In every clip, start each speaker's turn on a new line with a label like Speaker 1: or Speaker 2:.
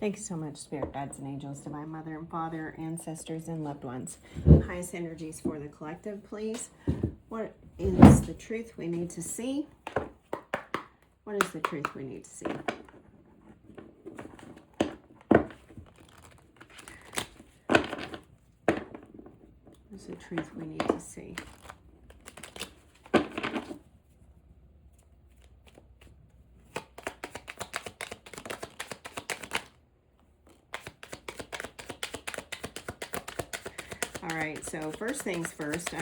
Speaker 1: Thank you so much, Spirit Guides and Angels, Divine Mother and Father, ancestors, and loved ones. Highest energies for the collective, please. What is the truth we need to see? What is the truth we need to see? What is the truth we need to see? All right, so first things first,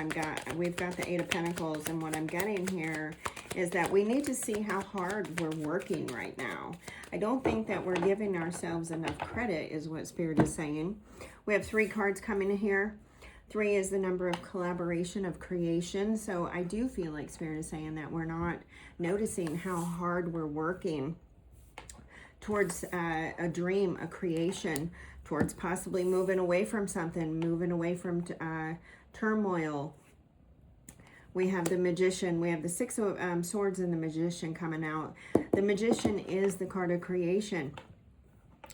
Speaker 1: we've got the Eight of Pentacles, and what I'm getting here is that we need to see how hard we're working right now. I don't think that we're giving ourselves enough credit, is what Spirit is saying. We have 3 cards coming in here. 3 is the number of collaboration, of creation. So I do feel like Spirit is saying that we're not noticing how hard we're working towards a dream, a creation, towards possibly moving away from something, moving away from turmoil. We have the Magician. We have the 6 of Swords and the Magician coming out. The Magician is the card of creation.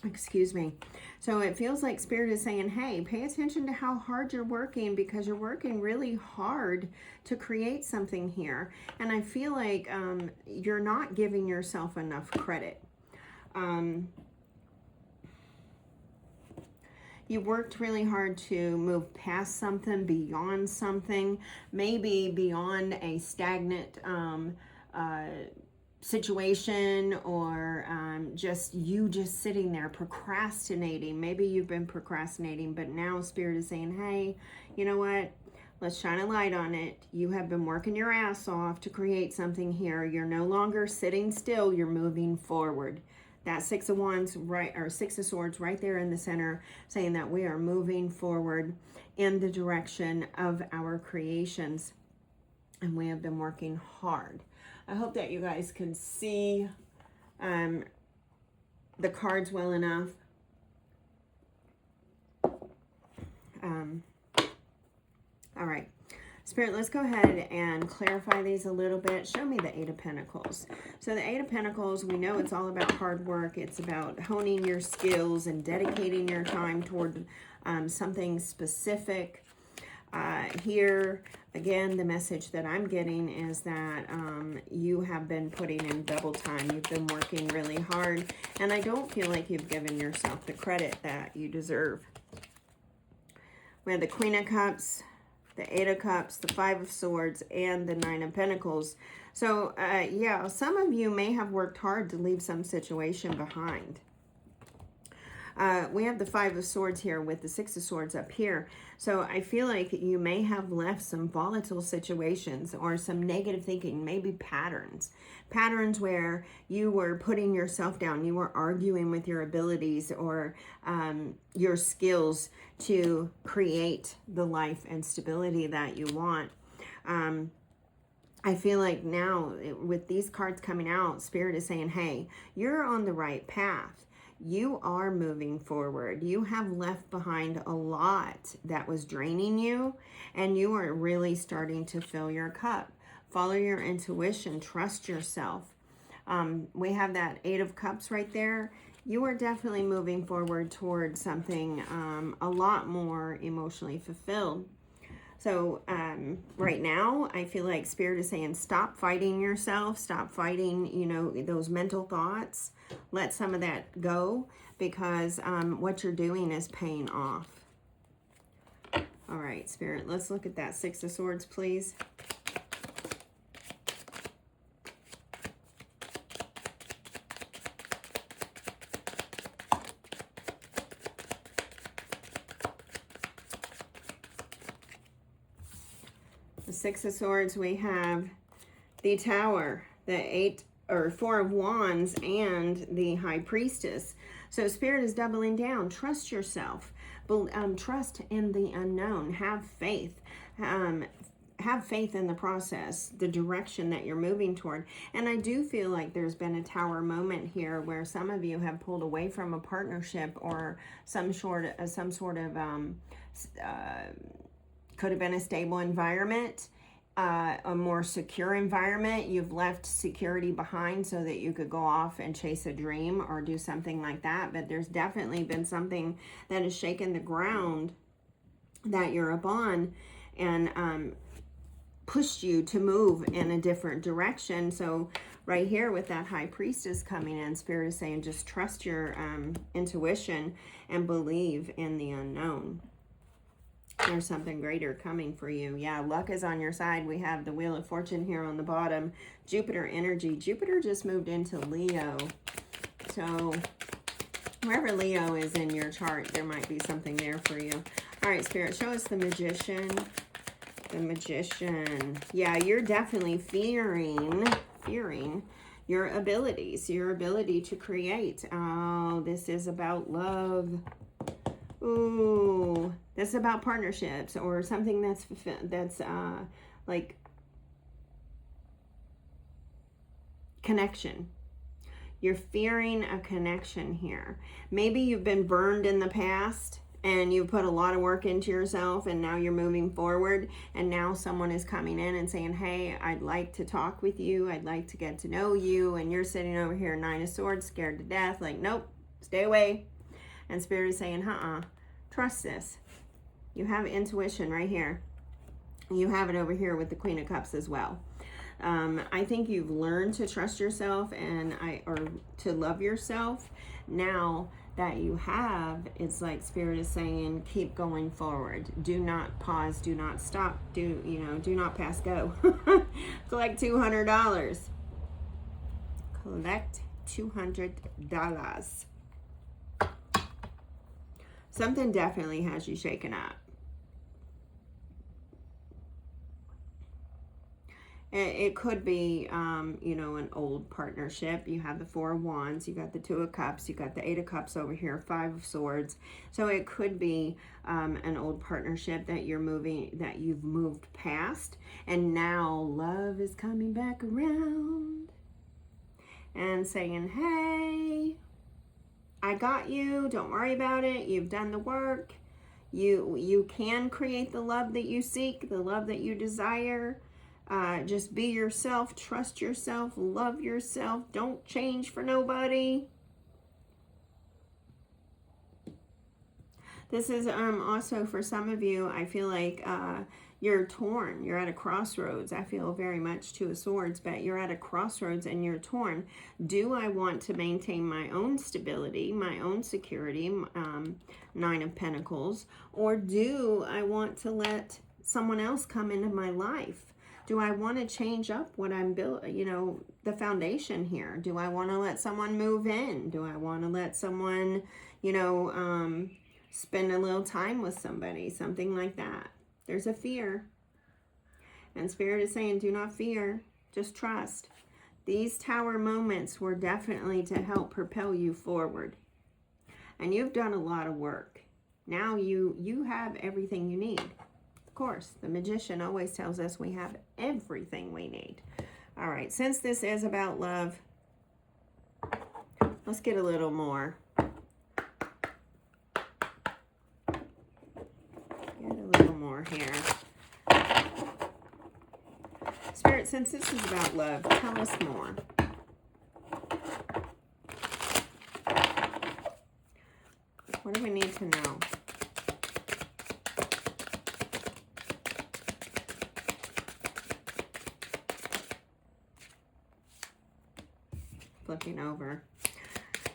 Speaker 1: Excuse me. So it feels like Spirit is saying, hey, pay attention to how hard you're working, because you're working really hard to create something here. And I feel like you're not giving yourself enough credit. You worked really hard to move past something, beyond something, maybe beyond a stagnant situation, or just sitting there procrastinating. Maybe you've been procrastinating, but now Spirit is saying, hey, you know what? Let's shine a light on it. You have been working your ass off to create something here. You're no longer sitting still. You're moving forward. That 6 of Wands, or 6 of Swords right there in the center, saying that we are moving forward in the direction of our creations. And we have been working hard. I hope that you guys can see the cards well enough. All right. Spirit, let's go ahead and clarify these a little bit. Show me the 8 of Pentacles. So the 8 of Pentacles, we know it's all about hard work. It's about honing your skills and dedicating your time toward something specific. Here, again, the message that I'm getting is that you have been putting in double time. You've been working really hard, and I don't feel like you've given yourself the credit that you deserve. We have the Queen of Cups, the 8 of Cups, the 5 of Swords, and the 9 of Pentacles. So, yeah, some of you may have worked hard to leave some situation behind. We have the 5 of Swords here with the 6 of Swords up here. So I feel like you may have left some volatile situations or some negative thinking, maybe patterns. Patterns where you were putting yourself down. You were arguing with your abilities or your skills to create the life and stability that you want. I feel like now with these cards coming out, Spirit is saying, hey, you're on the right path. You are moving forward. You have left behind a lot that was draining you, and you are really starting to fill your cup. Follow your intuition. Trust yourself. We have that 8 of Cups right there. You are definitely moving forward towards something a lot more emotionally fulfilled. So right now, I feel like Spirit is saying, stop fighting yourself. Stop fighting, you know, those mental thoughts. Let some of that go, because what you're doing is paying off. All right, Spirit, let's look at that 6 of Swords, please. The 6 of Swords, we have the Tower, the 4 of Wands, and the High Priestess. So Spirit is doubling down. Trust yourself. Trust in the unknown. Have faith. Have faith in the process, the direction that you're moving toward. And I do feel like there's been a Tower moment here where some of you have pulled away from a partnership or some sort of could have been a stable environment, a more secure environment. You've left security behind so that you could go off and chase a dream or do something like that. But there's definitely been something that has shaken the ground that you're up on and pushed you to move in a different direction. So right here with that High Priestess coming in, Spirit is saying just trust your intuition and believe in the unknown. There's something greater coming for you. Yeah, luck is on your side. We have the Wheel of Fortune here on the bottom. Jupiter energy. Jupiter just moved into Leo. So wherever Leo is in your chart, there might be something there for you. All right, Spirit, show us the Magician. The Magician. Yeah, you're definitely fearing your abilities, your ability to create. Oh, this is about love. Ooh, this is about partnerships or something that's like connection. You're fearing a connection here. Maybe you've been burned in the past and you put a lot of work into yourself and now you're moving forward and now someone is coming in and saying, hey, I'd like to talk with you. I'd like to get to know you. And you're sitting over here, Nine of Swords, scared to death. Like, nope, stay away. And Spirit is saying, trust this. You have intuition right here. You have it over here with the Queen of Cups as well. I think you've learned to trust yourself or to love yourself. Now that you have, it's like Spirit is saying, keep going forward. Do not pause. Do not stop. Do not pass go. Collect $200. Collect $200. Something definitely has you shaken up. It could be, an old partnership. You have the Four of Wands, you got the Two of Cups, you got the Eight of Cups over here, Five of Swords. So it could be an old partnership that you've moved past, and now love is coming back around and saying, hey, I got you. Don't worry about it. You've done the work. You can create the love that you seek, the love that you desire. Just be yourself, trust yourself, love yourself. Don't change for nobody. This is also for some of you, I feel like you're torn. You're at a crossroads. I feel very much Two of Swords, but you're at a crossroads and you're torn. Do I want to maintain my own stability, my own security, Nine of Pentacles, or do I want to let someone else come into my life? Do I want to change up what I'm building, the foundation here? Do I want to let someone move in? Do I want to let someone, spend a little time with somebody? Something like that. There's a fear. And Spirit is saying, do not fear. Just trust. These Tower moments were definitely to help propel you forward. And you've done a lot of work. Now you have everything you need. Of course, the Magician always tells us we have everything we need. All right, since this is about love, let's get a little more. Get a little more here. Spirit, since this is about love, tell us more. What do we need to know? Flipping over.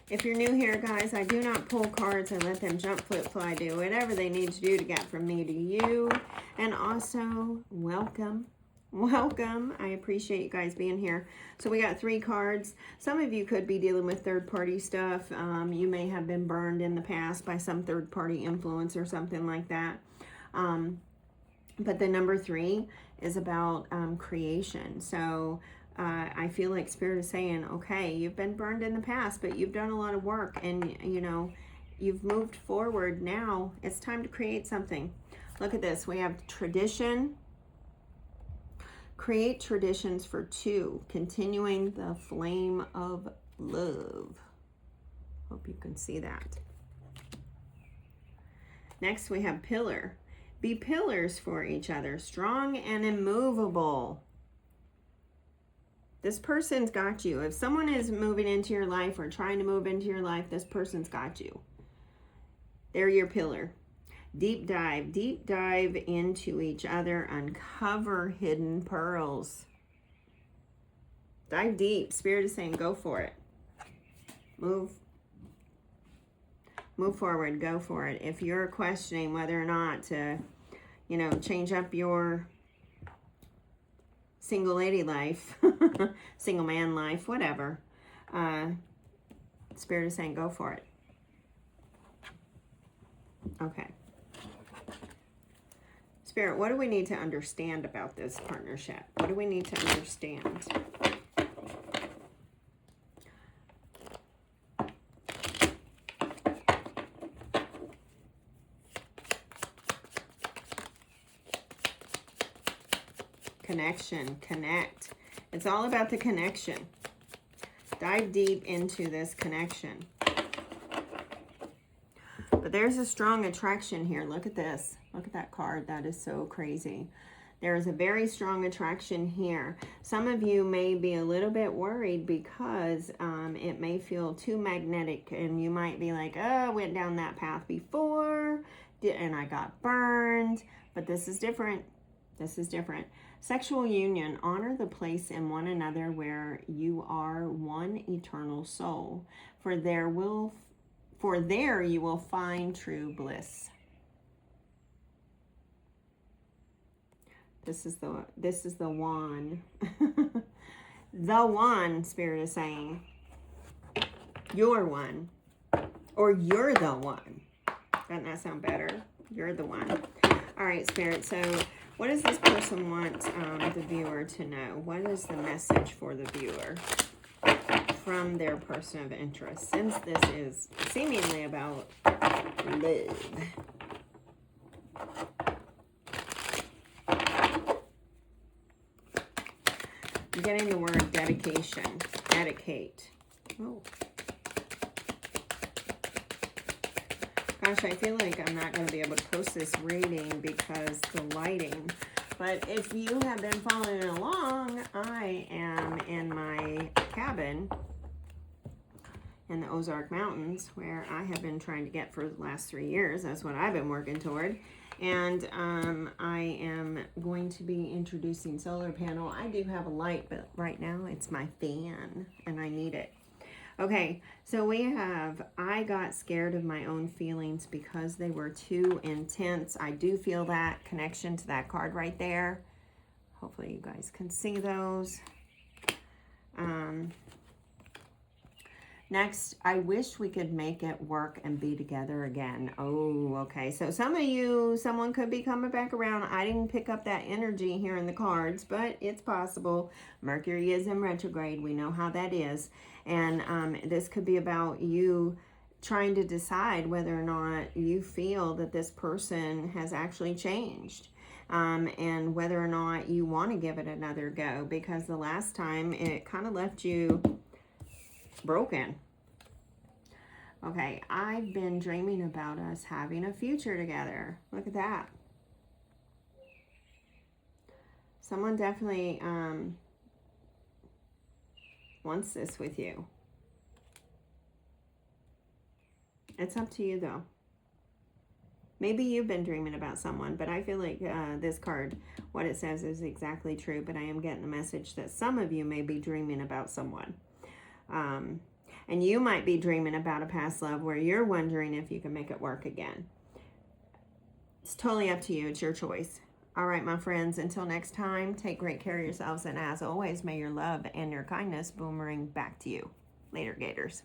Speaker 1: If you're new here, guys, I do not pull cards. I let them jump, flip, fly, do whatever they need to do to get from me to you. And also, welcome. Welcome. I appreciate you guys being here. So we got 3 cards. Some of you could be dealing with third-party stuff. You may have been burned in the past by some third-party influence or something like that. But the number 3 is about creation. So I feel like Spirit is saying, okay, you've been burned in the past, but you've done a lot of work and, you've moved forward. Now it's time to create something. Look at this. We have tradition. Create traditions for 2, continuing the flame of love. Hope you can see that. Next, we have pillar. Be pillars for each other, strong and immovable. This person's got you. If someone is moving into your life or trying to move into your life, this person's got you. They're your pillar. Deep dive into each other, uncover hidden pearls. Dive deep. Spirit is saying, go for it. Move forward, go for it. If you're questioning whether or not to, you know, change up your single lady life, single man life, whatever, Spirit is saying, go for it. Okay. Spirit, what do we need to understand about this partnership? What do we need to understand? Connection, connect. It's all about the connection. Dive deep into this connection. But there's a strong attraction here. Look at this. Look at that card. That is so crazy. There is a very strong attraction here. Some of you may be a little bit worried because it may feel too magnetic, and you might be like, oh, I went down that path before and I got burned. But this is different. This is different. Sexual union. Honor the place in one another where you are one eternal soul. For there you will find true bliss. This is the one. The one, Spirit is saying. You're one. Or you're the one. Doesn't that sound better? You're the one. All right, Spirit. So what does this person want the viewer to know? What is the message for the viewer from their person of interest? Since this is seemingly about love. I'm getting the word dedication. Dedicate. Oh. Gosh, I feel like I'm not going to be able to post this reading because the lighting. But if you have been following along, I am in my cabin in the Ozark Mountains, where I have been trying to get for the last 3 years. That's what I've been working toward. And I am going to be introducing solar panel. I do have a light, but right now it's my fan, and I need it. Okay, so we have, I got scared of my own feelings because they were too intense. I do feel that connection to that card right there. Hopefully you guys can see those. Next, I wish we could make it work and be together again. Oh, okay. So some of you, someone could be coming back around. I didn't pick up that energy here in the cards, but it's possible. Mercury is in retrograde. We know how that is. And this could be about you trying to decide whether or not you feel that this person has actually changed. And whether or not you want to give it another go. Because the last time, it kind of left you broken. Okay, I've been dreaming about us having a future together. Look at that. Someone definitely wants this with you. It's up to you though. Maybe you've been dreaming about someone, but I feel like this card, what it says is exactly true, but I am getting the message that some of you may be dreaming about someone. And you might be dreaming about a past love where you're wondering if you can make it work again. It's totally up to you. It's your choice. All right, my friends, until next time, take great care of yourselves. And as always, may your love and your kindness boomerang back to you. Later, Gators.